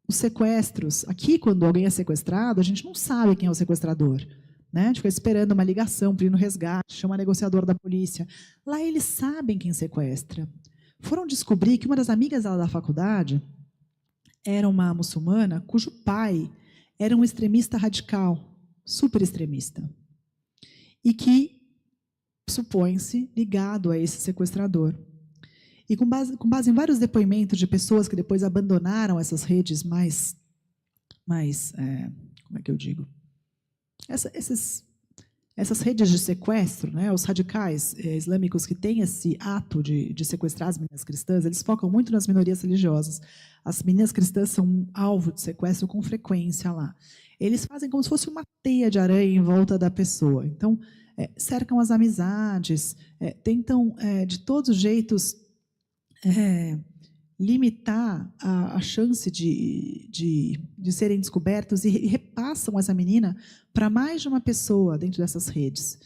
os sequestros. Aqui, quando alguém é sequestrado, a gente não sabe quem é o sequestrador. Né? A gente fica esperando uma ligação, pedindo resgate, chama o negociador da polícia. Lá eles sabem quem sequestra. Foram descobrir que uma das amigas dela da faculdade era uma muçulmana cujo pai era um extremista radical, super extremista, e que supõe-se ligado a esse sequestrador. E com base em vários depoimentos de pessoas que depois abandonaram essas redes mais como é que eu digo? Essas redes de sequestro, né, os radicais islâmicos que têm esse ato de sequestrar as meninas cristãs, eles focam muito nas minorias religiosas. As meninas cristãs são alvo de sequestro com frequência lá. Eles fazem como se fosse uma teia de aranha em volta da pessoa. Então, cercam as amizades, tentam, de todos os jeitos, limitar a chance de serem descobertos e repassam essa menina para mais de uma pessoa dentro dessas redes,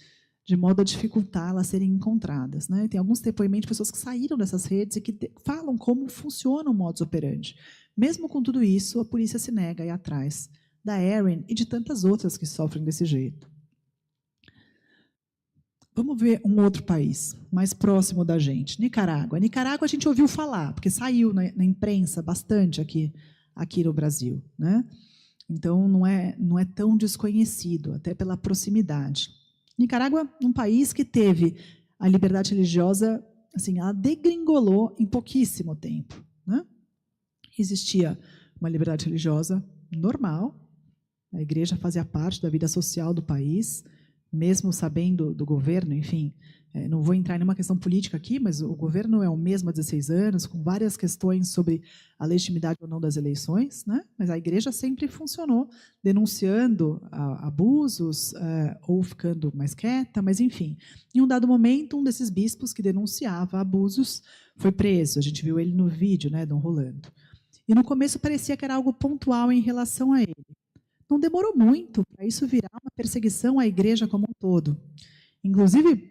de modo a dificultar elas serem encontradas. Né? Tem alguns depoimentos de pessoas que saíram dessas redes e que falam como funciona o modus operandi. Mesmo com tudo isso, a polícia se nega a ir atrás da Erin e de tantas outras que sofrem desse jeito. Vamos ver um outro país, mais próximo da gente, Nicarágua. Nicarágua a gente ouviu falar, porque saiu na imprensa bastante aqui no Brasil. Né? Então, não é tão desconhecido, até pela proximidade. Nicarágua é um país que teve a liberdade religiosa, assim, ela degringolou em pouquíssimo tempo. Né? Existia uma liberdade religiosa normal, a igreja fazia parte da vida social do país, mesmo sabendo do governo, enfim, não vou entrar em nenhuma questão política aqui, mas o governo é o mesmo há 16 anos, com várias questões sobre a legitimidade ou não das eleições, né? Mas a igreja sempre funcionou, denunciando abusos, ou ficando mais quieta, mas enfim. Em um dado momento, um desses bispos que denunciava abusos foi preso, a gente viu ele no vídeo, né, Dom Rolando. E no começo parecia que era algo pontual em relação a ele. Não demorou muito para isso virar uma perseguição à igreja como um todo. Inclusive,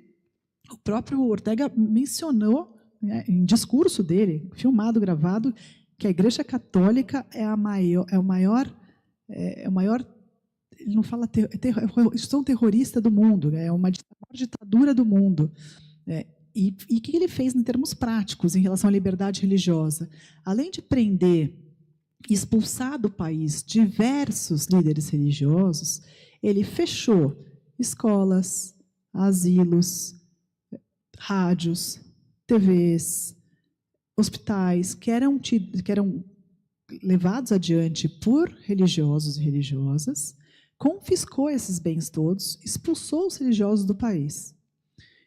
o próprio Ortega mencionou, né, em discurso dele, filmado, gravado, que a Igreja Católica é o maior, ele não fala instituição terrorista do mundo, é uma ditadura do mundo. E o que ele fez em termos práticos em relação à liberdade religiosa? Além de prender, expulsar do país diversos líderes religiosos, ele fechou escolas, asilos, rádios, TVs, hospitais que eram levados adiante por religiosos e religiosas, confiscou esses bens todos, expulsou os religiosos do país.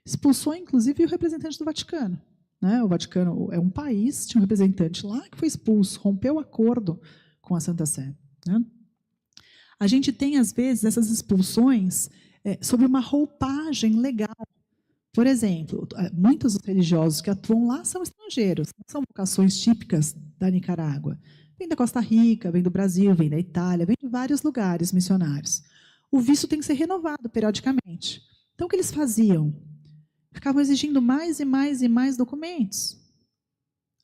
Expulsou, inclusive, o representante do Vaticano. Né? O Vaticano é um país, tinha um representante lá que foi expulso, rompeu o acordo com a Santa Sé. Né? A gente tem, às vezes, essas expulsões sob uma roupagem legal. Por exemplo, muitos dos religiosos que atuam lá são estrangeiros, não são vocações típicas da Nicarágua. Vem da Costa Rica, vem do Brasil, vem da Itália, vem de vários lugares missionários. O visto tem que ser renovado periodicamente. Então, o que eles faziam? Ficavam exigindo mais e mais e mais documentos.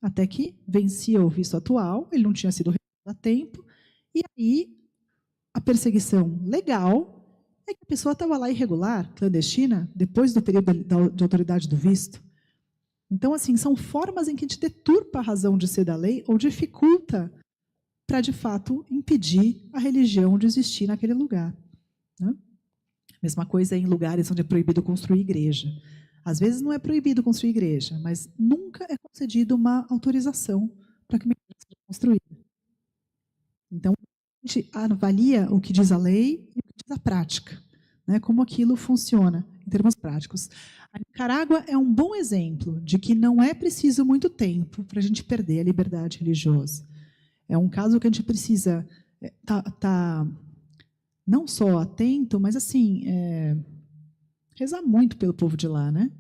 Até que vencia o visto atual, ele não tinha sido renovado a tempo, e aí a perseguição legal é que a pessoa estava lá irregular, clandestina, depois do período de autoridade do visto. Então, assim, são formas em que a gente deturpa a razão de ser da lei ou dificulta para, de fato, impedir a religião de existir naquele lugar. Né? Mesma coisa em lugares onde é proibido construir igreja. Às vezes não é proibido construir igreja, mas nunca é concedida uma autorização para que uma igreja seja construída. Então, a gente avalia o que diz a lei e o que diz a prática, né, como aquilo funciona em termos práticos. A Nicarágua é um bom exemplo de que não é preciso muito tempo para a gente perder a liberdade religiosa. É um caso que a gente precisa tá não só atento, mas assim, rezar muito pelo povo de lá, né?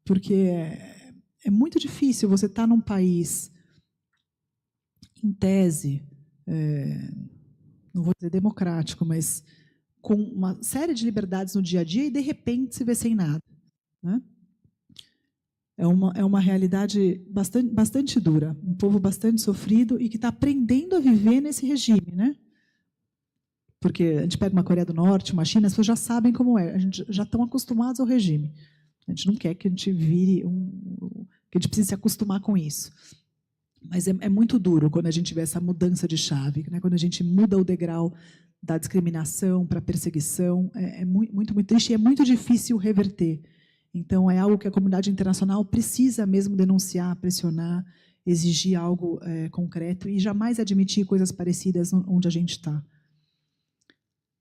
Porque é muito difícil você estar num país, em tese, não vou dizer democrático, mas com uma série de liberdades no dia a dia e, de repente, se vê sem nada. Né? É uma realidade bastante dura, um povo bastante sofrido e que está aprendendo a viver nesse regime, né? Porque a gente pega uma Coreia do Norte, uma China, as pessoas já sabem como é, já estão acostumados ao regime. A gente não quer que a gente que a gente precise se acostumar com isso. Mas é muito duro quando a gente vê essa mudança de chave, né? Quando a gente muda o degrau da discriminação para a perseguição, é muito triste e é muito difícil reverter. Então, é algo que a comunidade internacional precisa mesmo denunciar, pressionar, exigir algo concreto e jamais admitir coisas parecidas onde a gente está.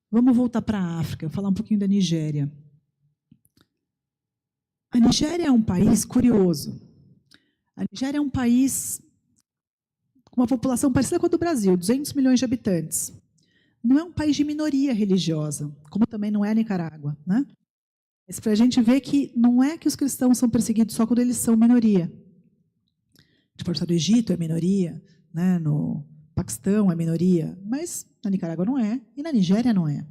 Vamos voltar para a África, falar um pouquinho da Nigéria. A Nigéria é um país curioso. A Nigéria é um país com uma população parecida com a do Brasil, 200 milhões de habitantes. Não é um país de minoria religiosa, como também não é a Nicarágua, né? Mas para a gente ver que não é que os cristãos são perseguidos só quando eles são minoria. A gente pode falar do Egito é minoria, né? No Paquistão é minoria, mas na Nicarágua não é, e na Nigéria não é.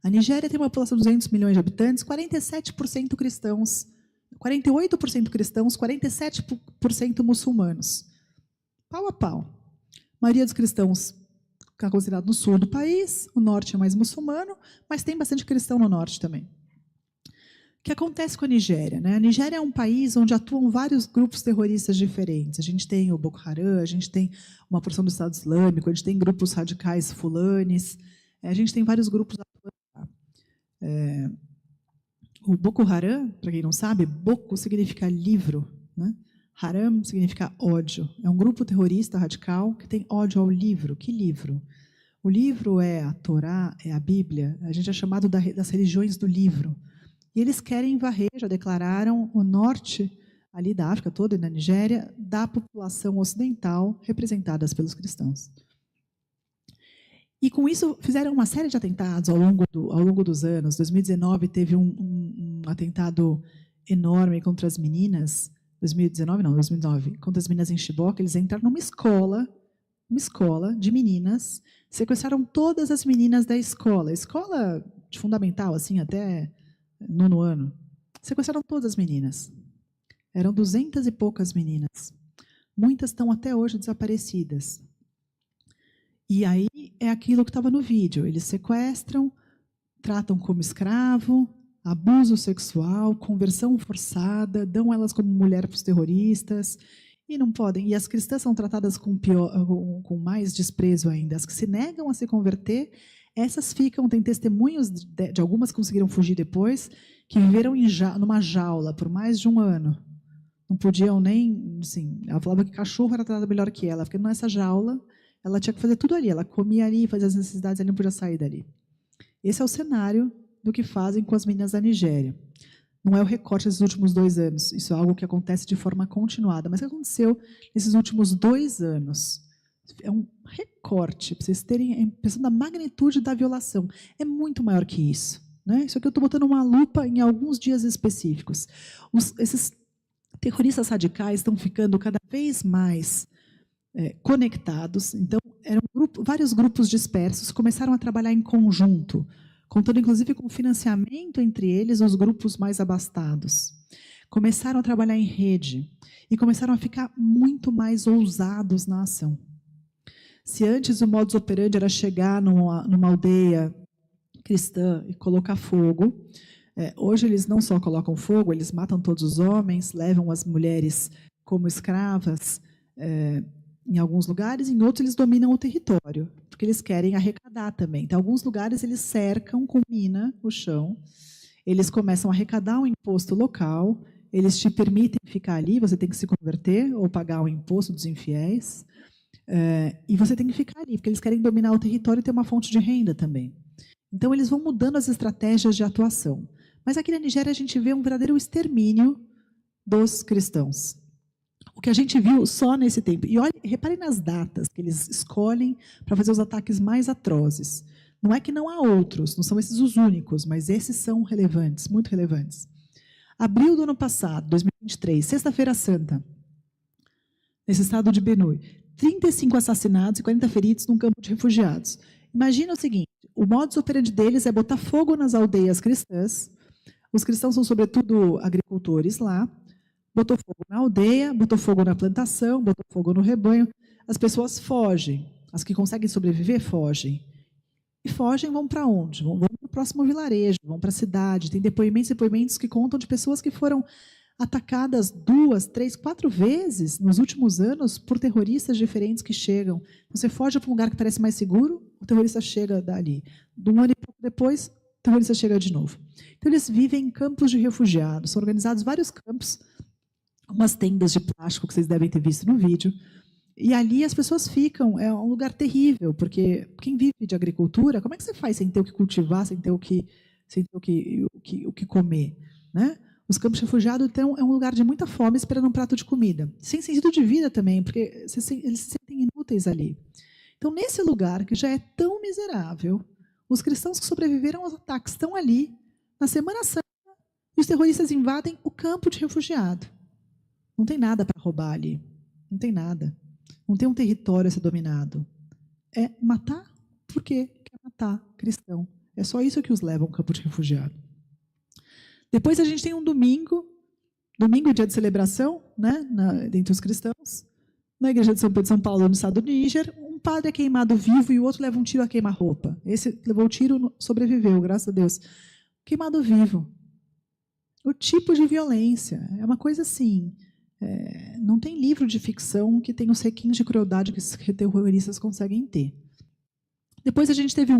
A Nigéria tem uma população de 200 milhões de habitantes, 47% cristãos, 48% cristãos, 47% muçulmanos. Pau a pau. A maioria dos cristãos está considerado no sul do país, o norte é mais muçulmano, mas tem bastante cristão no norte também. O que acontece com a Nigéria, né? A Nigéria é um país onde atuam vários grupos terroristas diferentes. A gente tem o Boko Haram, a gente tem uma porção do Estado Islâmico, a gente tem grupos radicais fulanes, a gente tem vários grupos atuando lá. O Boko Haram, para quem não sabe, Boko significa livro, né? Haram significa ódio. É um grupo terrorista radical que tem ódio ao livro. Que livro? O livro é a Torá, é a Bíblia. A gente é chamado das religiões do livro. E eles querem varrer, já declararam, o norte ali da África toda e da Nigéria, da população ocidental representadas pelos cristãos. E com isso fizeram uma série de atentados ao longo dos anos. 2019 teve um atentado enorme contra as meninas. 2009, contra as meninas em Chibok. Eles entraram numa escola de meninas, sequestraram todas as meninas da escola de fundamental, assim, até 9º ano. Sequestraram todas as meninas. Eram 200 e poucas meninas. Muitas estão até hoje desaparecidas. E aí é aquilo que estava no vídeo. Eles sequestram, tratam como escravo, abuso sexual, conversão forçada, dão elas como mulher para os terroristas, e não podem. E as cristãs são tratadas com mais desprezo ainda. As que se negam a se converter, essas ficam, tem testemunhos de algumas que conseguiram fugir depois, que viveram numa jaula por mais de 1 ano. Não podiam nem, assim, ela falava que cachorro era tratado melhor que ela, porque nessa jaula ela tinha que fazer tudo ali, ela comia ali, fazia as necessidades, ela não podia sair dali. Esse é o cenário do que fazem com as meninas da Nigéria. Não é o recorte desses últimos 2 anos, isso é algo que acontece de forma continuada. Mas o que aconteceu nesses últimos 2 anos? É um recorte, para vocês terem a impressão da magnitude da violação. É muito maior que isso, né? Isso aqui eu estou botando uma lupa em alguns dias específicos. Esses terroristas radicais estão ficando cada vez mais conectados. Então, vários grupos dispersos começaram a trabalhar em conjunto, contando inclusive com financiamento entre eles, os grupos mais abastados. Começaram a trabalhar em rede e começaram a ficar muito mais ousados na ação. Se antes o modus operandi era chegar numa aldeia cristã e colocar fogo, hoje eles não só colocam fogo, eles matam todos os homens, levam as mulheres como escravas, em alguns lugares, em outros eles dominam o território, porque eles querem arrecadar também. Então, em alguns lugares eles cercam com mina o chão, eles começam a arrecadar um imposto local, eles te permitem ficar ali, você tem que se converter ou pagar o imposto dos infiéis, e você tem que ficar ali, porque eles querem dominar o território e ter uma fonte de renda também. Então, eles vão mudando as estratégias de atuação. Mas aqui na Nigéria a gente vê um verdadeiro extermínio dos cristãos. O que a gente viu só nesse tempo. E reparem nas datas que eles escolhem para fazer os ataques mais atrozes. Não é que não há outros, não são esses os únicos, mas esses são relevantes, muito relevantes. Abril do ano passado, 2023, Sexta-feira Santa, nesse estado de Benue, 35 assassinados e 40 feridos num campo de refugiados. Imagina o seguinte, o modus operandi deles é botar fogo nas aldeias cristãs, os cristãos são sobretudo agricultores lá, botou fogo na aldeia, botou fogo na plantação, botou fogo no rebanho. As pessoas fogem. As que conseguem sobreviver, fogem. E fogem, vão para onde? Vão para o próximo vilarejo, vão para a cidade. Tem depoimentos que contam de pessoas que foram atacadas 2, 3, 4 vezes nos últimos anos por terroristas diferentes que chegam. Você foge para um lugar que parece mais seguro, o terrorista chega dali. De um ano e pouco depois, o terrorista chega de novo. Então, eles vivem em campos de refugiados. São organizados vários campos, umas tendas de plástico que vocês devem ter visto no vídeo. E ali as pessoas ficam, é um lugar terrível, porque quem vive de agricultura, como é que você faz sem ter o que cultivar, sem ter o que comer, né? Os campos de refugiados, então, é um lugar de muita fome esperando um prato de comida. Sem sentido de vida também, porque eles se sentem inúteis ali. Então, nesse lugar que já é tão miserável, os cristãos que sobreviveram aos ataques estão ali, na Semana Santa, e os terroristas invadem o campo de refugiado. Não tem nada para roubar ali. Não tem nada. Não tem um território a ser dominado. É matar porque quer matar cristão. É só isso que os leva a um campo de refugiado. Depois a gente tem um domingo é dia de celebração, né, entre os cristãos. Na igreja de São Pedro de São Paulo, no estado do Níger, um padre é queimado vivo e o outro leva um tiro a queima-roupa. Esse levou o tiro, sobreviveu, graças a Deus. Queimado vivo. O tipo de violência é uma coisa assim. Não tem livro de ficção que tenha os requintes de crueldade que esses terroristas conseguem ter. Depois a gente teve um